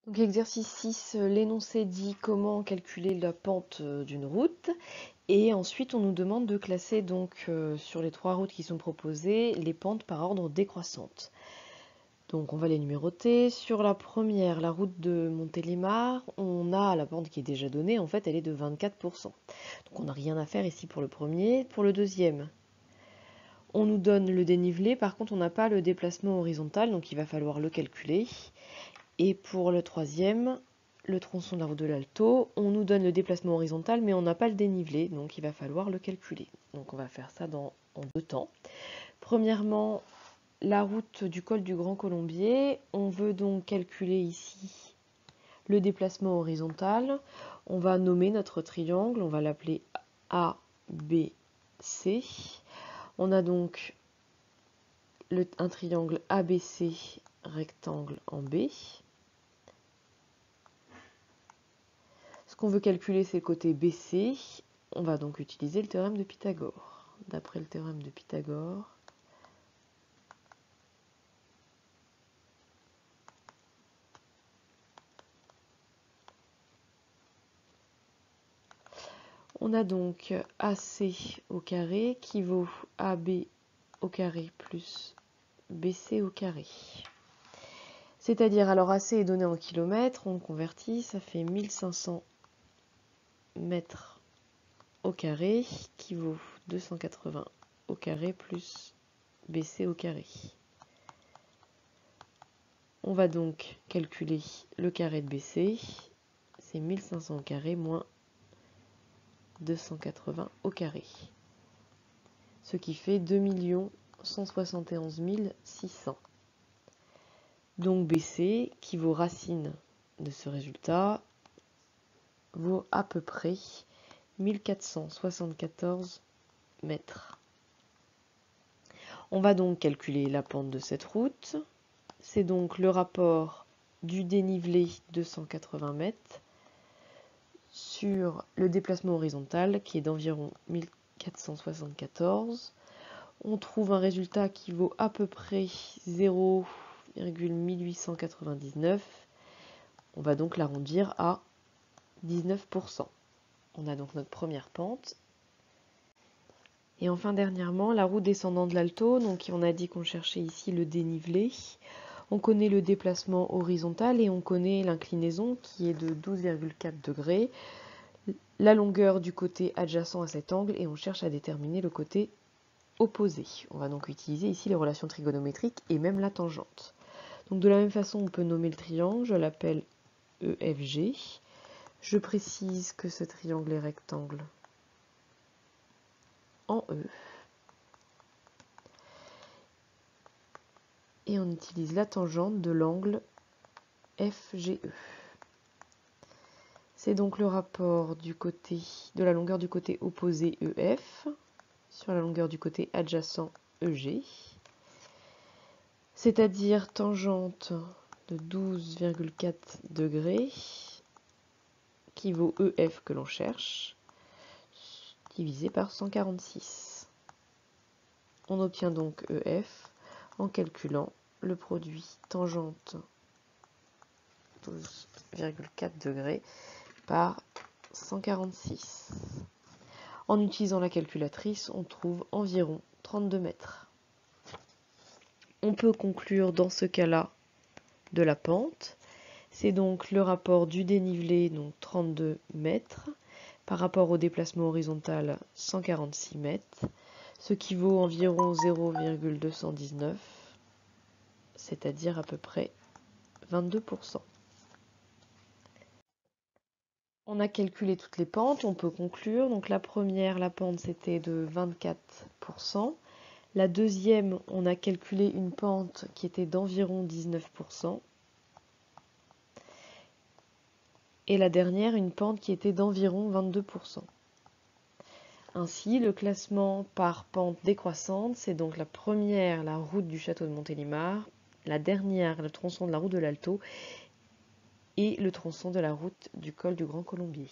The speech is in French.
Donc exercice 6, l'énoncé dit comment calculer la pente d'une route. Et ensuite, on nous demande de classer donc sur les 3 routes qui sont proposées, les pentes par ordre décroissante. Donc on va les numéroter. Sur la première, la route de Montélimar, on a la pente qui est déjà donnée, en fait elle est de 24%. Donc on n'a rien à faire ici pour le premier. Pour le deuxième, on nous donne le dénivelé, par contre on n'a pas le déplacement horizontal, donc il va falloir le calculer. Et pour le troisième, le tronçon de la route de l'Alto, on nous donne le déplacement horizontal, mais on n'a pas le dénivelé, donc il va falloir le calculer. Donc on va faire ça en 2 temps. Premièrement, la route du col du Grand Colombier, on veut donc calculer ici le déplacement horizontal. On va nommer notre triangle, on va l'appeler ABC. On a donc un triangle ABC rectangle en B. Ce qu'on veut calculer, c'est le côté BC. On va donc utiliser le théorème de Pythagore. D'après le théorème de Pythagore, on a donc AC au carré qui vaut AB au carré plus BC au carré. C'est-à-dire, alors AC est donné en kilomètres, on convertit, ça fait 1500 mètres au carré qui vaut 280 au carré plus BC au carré. On va donc calculer le carré de BC, c'est 1500 au carré moins 280 au carré, ce qui fait 2 171 600. Donc BC, qui vaut racine de ce résultat, vaut à peu près 1474 mètres. On va donc calculer la pente de cette route. C'est donc le rapport du dénivelé 280 mètres sur le déplacement horizontal qui est d'environ 1474. On trouve un résultat qui vaut à peu près 0,1899. On va donc l'arrondir à 19%. On a donc notre première pente. Et enfin dernièrement, la route descendant de l'Alto, donc on a dit qu'on cherchait ici le dénivelé. On connaît le déplacement horizontal et on connaît l'inclinaison qui est de 12,4 degrés. La longueur du côté adjacent à cet angle et on cherche à déterminer le côté opposé. On va donc utiliser ici les relations trigonométriques et même la tangente. Donc de la même façon, on peut nommer le triangle, je l'appelle EFG. Je précise que ce triangle est rectangle en E. Et on utilise la tangente de l'angle FGE. C'est donc le rapport de la longueur du côté opposé EF sur la longueur du côté adjacent EG, c'est-à-dire tangente de 12,4 degrés qui vaut EF que l'on cherche, divisé par 146. On obtient donc EF en calculant le produit tangente 12,4 degrés par 146. En utilisant la calculatrice, on trouve environ 32 mètres. On peut conclure dans ce cas-là de la pente. C'est donc le rapport du dénivelé, donc 32 mètres, par rapport au déplacement horizontal 146 mètres, ce qui vaut environ 0,219, c'est-à-dire à peu près 22%. On a calculé toutes les pentes, on peut conclure. Donc la première, la pente, c'était de 24%. La deuxième, on a calculé une pente qui était d'environ 19%. Et la dernière, une pente qui était d'environ 22%. Ainsi, le classement par pente décroissante, c'est donc la première, la route du château de Montélimar, la dernière, le tronçon de la route de l'Alto, et le tronçon de la route du col du Grand Colombier.